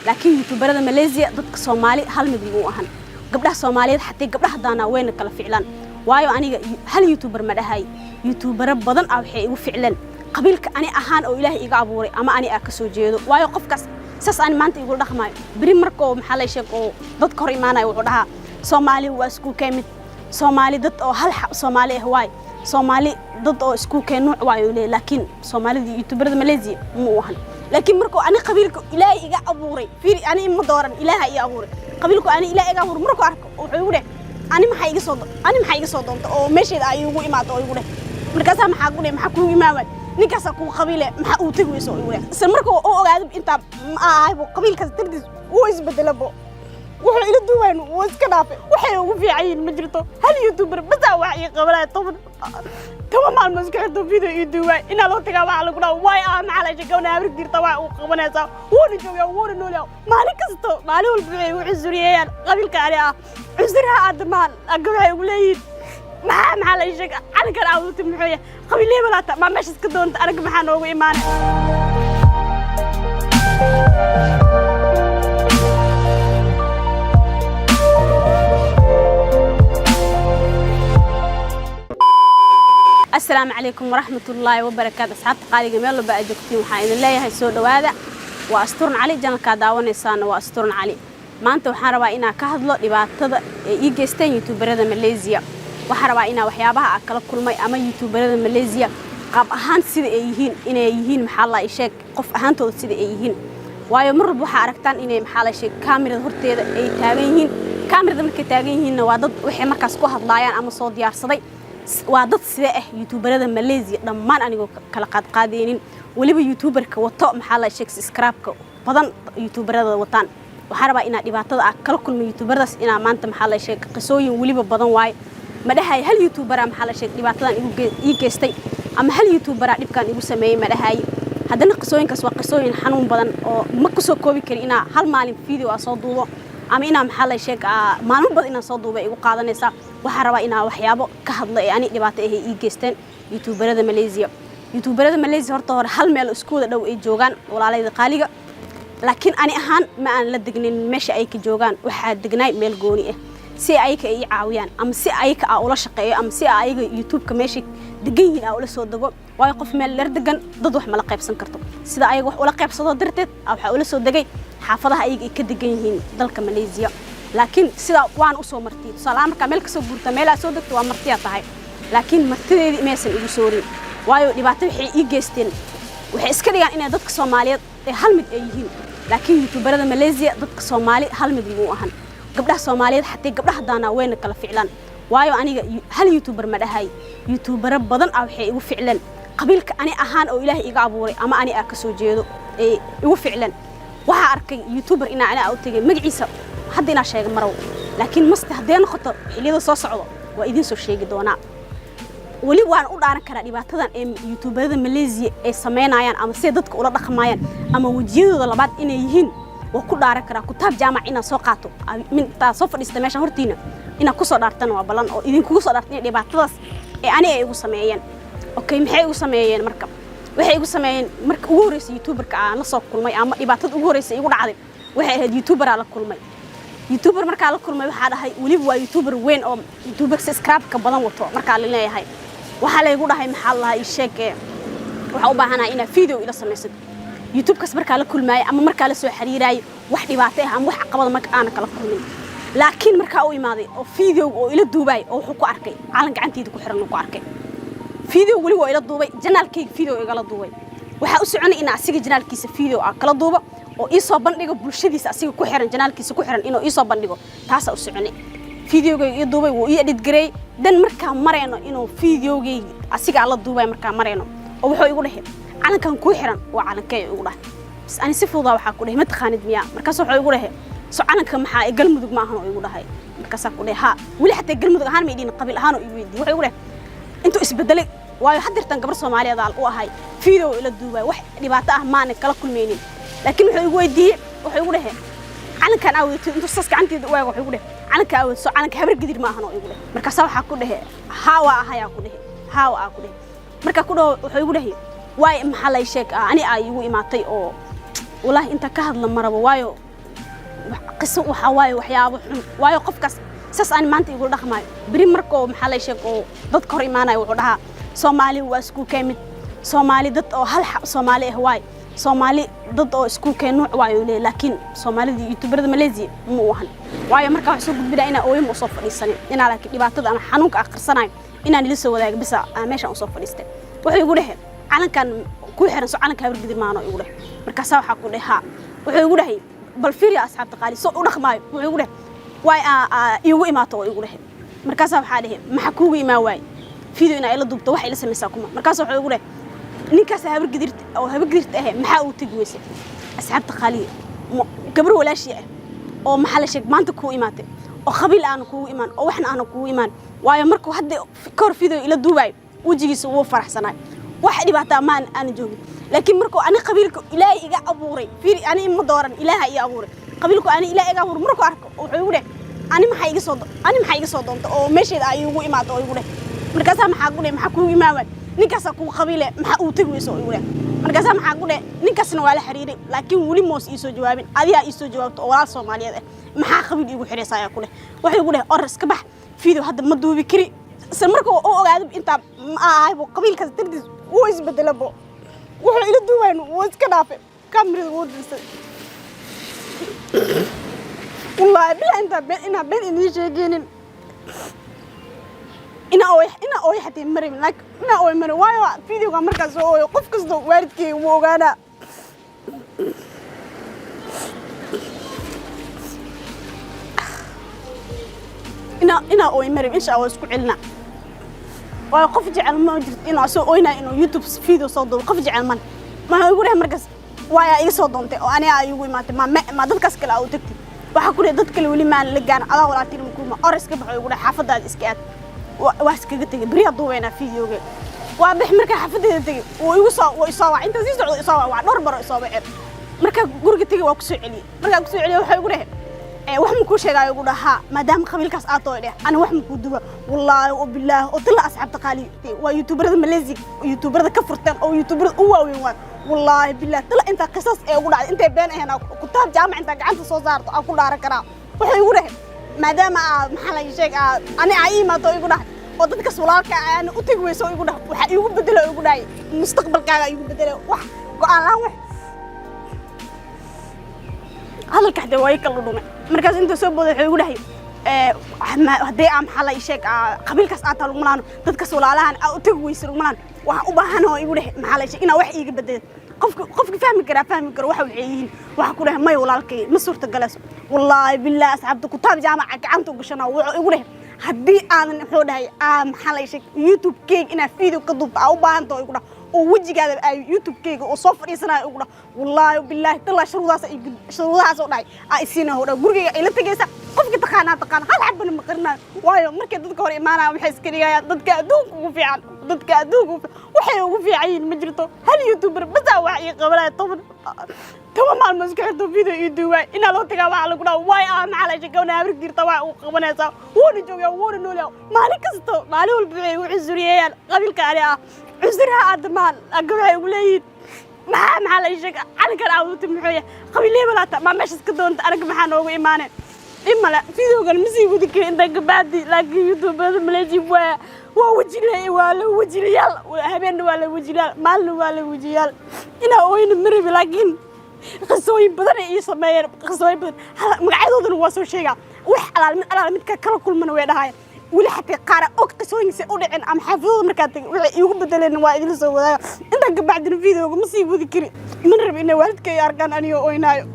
laakiin youtuberada Malaysia dadka Soomaali hal mid ugu ahan gabdhaha Soomaaliyeed xataa gabdhaha daana weyn kala ficlaan waayo aniga hal youtuber ma dhahay youtuber badan ah waxay igu ficlaan qabiilka ani ahaan oo Ilaahay iga abuuray ama ani ka soo jeedo waayo qofkaas saas aan maanta igu dhaqmay bari markoo maxaa la sheego dadka hor iimaanay wuxuu dhahaa Soomaali waa isku kamid Soomaali dad oo hal Soomaali ah waay Soomaali dad oo isku keenuuc waayo laakiin Soomaalida youtuberada Malaysia ma ahan laakiin markoo ani qabiilka Ilaahay iga abuuray fiir ani ma dooran Ilaahay iga abuuray qabiilku ani Ilaahay iga abuuray markoo arko wuxuu igu dhahay ani maxay iga soo doonto oo meesheeda ay ugu imaado oo igu dhahay markaas maxaa ku imaamay ninkaas ku qabiile maxaa uu tagweyso igu dhahay isla markoo oo ogaado inta ahaybo qabiilkaas tirdiis uu isbedelabo wuxuu ila duwaan oo iska dhaafay waxay ugu fiican ma jirto hal youtuber bas wax ay qabanay toban maalmo iska xidho video iyo duwaan ina loo tagaa waxa lagu dhaw way maxaa la sheegay abri dirta waa uu qabanaysa wuuna joogaa wuuna noolaa maalin kasto maalin walba ay u cusuriyeen qabiilka ari ah cusuraha admaan agabay ugu leeyihiin maxaa la sheegay aniga aawdo muxuu yahay qabiilay walaata ma meesha iska doonta aniga maxaa noogu iimaanay السلام عليكم ورحمة الله وبركاته أصحاب قالي جميل بقى جوكتين وحين الله هي سود وهذا وأسترن علي جنك كداون إنسان وأسترن علي ما أنت وحروا إنا كهذلو لبعض يجستين يوتيوبرات ماليزيا وحروا إنا وحيابها أكل كل ما أما يوتيوبرات ماليزيا قاب أهان سيد أيهين إن أيهين محل إشاك قف أهان تود سيد أيهين ويمر بحركتان إن محل إشاك كاميرا هرتي أي تاجيهين كاميرا ذمك تاجيهين وضد وحي مركز كوه ضايعن أما صوت يارصدي وضد سواء يوتيوبرات ماليزيا لما أنا كلا قاد قادين وليب يوتيوبر كوطاء محل إشاك سكراب بدن يوتيوبرات وطن وحربا إنا دبعتها أكل كل من يوتيوبرات إنا ما أنت محل إشاك قصوي وليب بدن واي ما ده هاي هل يوتيوبر محل إشاك دبعتها يجستي أما هل يوتيوبر دبكان يبو سمي ما ده هاي هذا نقصوين كسوا قصوين حنون بدن أو مكسو كوبي كرينا هل مالين فيديو أصدوه أما إنا محل إشاك مالون بدن إنا صدوه بيجو قاعدة نسا وحربا إنا وحيابه كهضل يعني دبعته هي يجستين يوتيوبرات ماليزيا يوتيوبرات ماليزيا هرتور هل مال اسكود لو إيجوجان ولا على قاليجا لكن أنا أهان ما أنا لدقنين مش أيك جوجان واحد دقناي ميل جوني سي أيك أي عاويان أم سي أيك أولا شقية أم سي أيك يوتيوب كماشي دقين أولا صوت دقو ويقف ميل لردقن ضد وح ملقي بسنكرتو سيدا أيك وح ولا قيب صوت درتت أو حاول صوت دقي حافظها أيك كدقينهين دلك ماليزيا لكن سيدا وان أصو مرتي سلام كمل كسب برتا ميل أسودك تو مرتيا تهاي لكن مرتي ميسن إيجو سوري وايو دبعتو حي إيجستين waxay iska dhigaan inay dadka Soomaaliyeed ay hal mid ay yihiin laakiin youtuberada Malaysia dadka Soomaali hal mid ugu ahan gabdhaha Soomaaliyeed xataa gabdhaha daana weyn kala ficlaan waayo aniga hal youtuber ma dhahay youtuber badan ah waxay igu ficlaan qabiilka ani ahaan oo Ilaahay iga abuuray ama ani ka soo jeedo ay igu ficlaan waxa arkay youtuber ina ana u tagay magaciisa hadda ina sheegay marow laakiin masta hadeen noqoto xiliyada soo socdo waa idin soo sheegi doonaa wali waan u dhaaran karaa dhibaatadan ee youtuberada Malaysia ay sameynayaan ama si dadka ula dhaqmayaan ama wajiyadooda labaad inay yihiin oo ku dhaaran karaa kutaab jaamac ina soo qaato min taa soo fadhiista meesha hortiina ina ku soo dhaartan waa balan oo idin kugu soo dhaartay dhibaatadaas ee ani ay ugu sameeyeen okay maxay ugu sameeyeen marka waxay ugu sameeyeen marka ugu horeysay youtuberka aan la soo kulmay ama dhibaatada ugu horeysay igu dhacday waxay ahayd youtuber la kulmay youtuber marka la kulmay waxa dhahay wali waa youtuber weyn oo youtuber subscribe ka badan wato marka la leeyahay waxa la igu dhahay maxaa la sheegay waxa u baahanahay ina video ila sameeysid youtube kas marka la kulmay ama marka la soo xiriiray wax dhibaato ah ama wax caqabad marka aan kala kulmin laakiin marka uu imaaday oo video oo ila duubay oo wuxuu ku arkay calan gacantiisa ku xiran ku arkay video wali waa ila duubay janaalkayga video igala duubay waxa u soconay in asiga janaalkiisa video ah kala duubo oo ii soo bandhigo bulshadiisa asiga ku xiran janaalkiisa ku xiran inuu ii soo bandhigo taas u soconay videoga ii duubay wuu ii edit gareey dan marka mareeno inuu videoga asiga la duubay marka mareeno oo wuxuu igu dhahay calankan ku xiran waa calankay igu dhahay bas ani si fuudaa waxa ku dhahay ma taqaanid miya markaas wuxuu igu dhahay soo calanka maxaa galmudug ma ahan oo igu dhahay markaas ku dhahay ha wali xataa galmudug ahaan ma idin qabiil ahaan oo igu weydiiyay wuxuu igu dhahay intuu isbedelay waayo hadirtan gabar Soomaaliyeed u ahay video ila duubay wax dhibaato ah ma aan kala kulmeenin laakiin wuxuu igu weydiiyay wuxuu igu dhahay calankan aawito intuu sas gacanteeda u eego wuxuu igu dhahay calanka aawito soo calanka habar gidir ma ahan oo igu dhahay markaas waxa ku dhahay hawa ahaya ku dhahay hawa ku dhahay marka ku dhaw wuxuu igu dhahay waay maxaa la sheeg ani ay igu imaatay oo wallahi inta ka hadla marabo waayo qiso waxa waaye waxyaabo xun waayo qofkaas saas aan maanta igu dhaqmaayo bari markoo maxaa la sheego dad kor imaanay wuxuu dhahaa Soomaali waa isku keemid Soomaali dad oo hal Soomaali ah waay Soomaali dad oo isku keen nooc waayo laakiin Soomaalida YouTuberada Malaysia ma wahan waayo marka wax soo gudbida ina ooyim soo fadhiisanay ina laakiin dhibaatada ama xanuunka akhrisanay inaan ila soo wadaago bisa meesha soo fadhiistay wuxuu igu dhahay calankan ku xiran soo calanka habar gidir maano igu dhahay markaas waxa ku dhahay wuxuu igu dhahay bal fiiri asxaabta qaali soo u dhaqmaayo wuxuu igu dhahay way igu imaato igu dhahay markaas waxa dhahay maxaa kuugu imaa waay fiido ina ila dubto wax ila sameeysa kuma markaas wuxuu igu dhahay ninkaas habar gidirta oo habar gidirta ah maxaa uu tagi weysay asxaabta qaali gabar walaashi ah oo maxaa la sheeg maanta ku imaatay oo qabiil aan ku imaan oo waxna aan ku imaan waayo markuu hadda kor fiido ila duubay wajigiisa wuu faraxsanay wax dhibaato ma aan joogin laakiin markuu ani qabiilku ilaahay iga abuuray fiiri ani ma dooran ilaahay iga abuuray qabiilku ani ilaahay iga abuuray markuu arko wuxuu igu dhahay ani maxay iga soo doonto oo meesheeda ay ugu imaado oo igu dhahay markaas maxaa ku dhahay maxaa ku imaaway ninkaas ku qabiile maxaa uu tagi weysoo igu dhahay markaas maxaa ku dhahay ninkaasna waa la xiriiray laakiin wali moos ii soo jawaabin adiga ii soo jawaabto oo walaal Soomaaliyeed maxaa qabiil igu xiriiraysaa ayaa ku dhahay wuxuu igu dhahay or iska bax fiido hadda ma duubi kari markuu oo ogaado inta aaybo qabiilkaas tirdiis wuu isbedelabo wuxuu ila duubayn wuu iska dhaafay kamerada wuu dilsay wallahi bilaa inta been inii sheegeenin ina ooy xatii marin laakiin ina ooy marin waayo fiidiyoga markaas oo ooyo qof kasta waalidkii wuu ogaana ina ooy marin insha Allah isku cilna waa qof jecel ma jirto inuu soo ooyna inuu YouTube video soo duubo qof jecel man ma igu reey markaas waa iga soo doontay oo ani ay igu imaatay ma dadkaas kale oo tagtay waxa ku leeyahay dad kale wali maan la gaan adaa walaatiin kuma oriska baxay igu reey xaafadaad iska aad wax iskaga tagay bariya duubayna videoga waa bix marka xaafadeeda tagay oo igu soo waa inta sii socdo soo waa dhor baro soo bixin marka guriga tagay waa ku soo celiyay marka ku soo celiyay waxa igu reey wax ma ku sheegay ugu dhaha maadaam qabiilkaas aad tooy ana wax ma ku duba wallahi oo billaah oo tala asxaabta qaali waa youtuberada Malaysia youtuberada ka furtaan oo youtuberada u waaweyn waan wallahi billaah tala inta qisas ee ugu dhacday intay been ahayna ku taab jaamac inta gacanta soo saarto aan ku dhaaran karaa waxa igu dhahay maadaama maxaa la sheegay ani ay ma tooy ugu dhahay oo dadka sulaalka aan u tagi weyso ugu dhahay waxa igu bedelo ugu dhahay mustaqbalkaaga igu bedelo wax go'aan la wax hadalka xadee way kala dhumay markaas inta soo booday wuxuu igu dhahay hadee am xalay sheeg qabiilkaas aad talu malaano dadka walaalahan u tag weysir malaano waxa u baahan oo igu dhahay maxaa la sheeg ina wax iiga bedel qofka fahmi kara waxa waxay yihiin waxa ku dhahay may walaalkay ma suurta galas wallahi billaah asxaabta ku taab jaamaca gacanta u gashana wuxuu igu dhahay hadii aan wuxuu dhahay maxaa la sheeg YouTube keeg ina video ka duubto u baahan tahay igu dhahay oo wajigaada ay YouTube keega oo soo fadhiisanayo ugu dhahay wallahi billaah tala shuruudaas oo dhahay ay siina hore guriga ay la tagaysa qofka taqaan hal xabban ma qarnaa waayo markay dadka hor imaanaa waxay iska dhigayaan dadka adduunka ugu fiican waxay ugu fiican ma jirto hal YouTuber bas wax ay qabanay toban maalmood iska xirto video ii duubay ina loo tagaa waxa lagu dhaw way maxaa la sheegay inaa abrig dirta wax uu qabanaysa wuuna joogaa wuuna noolaa maalin kasta maalin walba waxay u xisriyeen qabiilka ali عذرها أدمان أقولها يقولين ما لا يشك أنا كان أقول تمحيه قبيلة ولا ما ماشي كدون أنا كمحنا هو إيمانه إما لا فيديو كان مسيب ودك عندك بعدي لكن يوتيوب هذا ملاجي ووجيله ولا وجيال وهبين ولا وجيال مال ولا وجيال إنا وين مريب لكن قصوي بدنا يسمير قصوي بدنا مقعدون الواسو شيء وح على متك كل من وين هاي wali xataa qaar oo qisooyinka u dhicin am xafidada marka waxay igu bedeleen waa idin soo wadaa inta ka bacdin videoga ma sii wadi kari man rab inay waalidkay arkaan aniga oo inaayo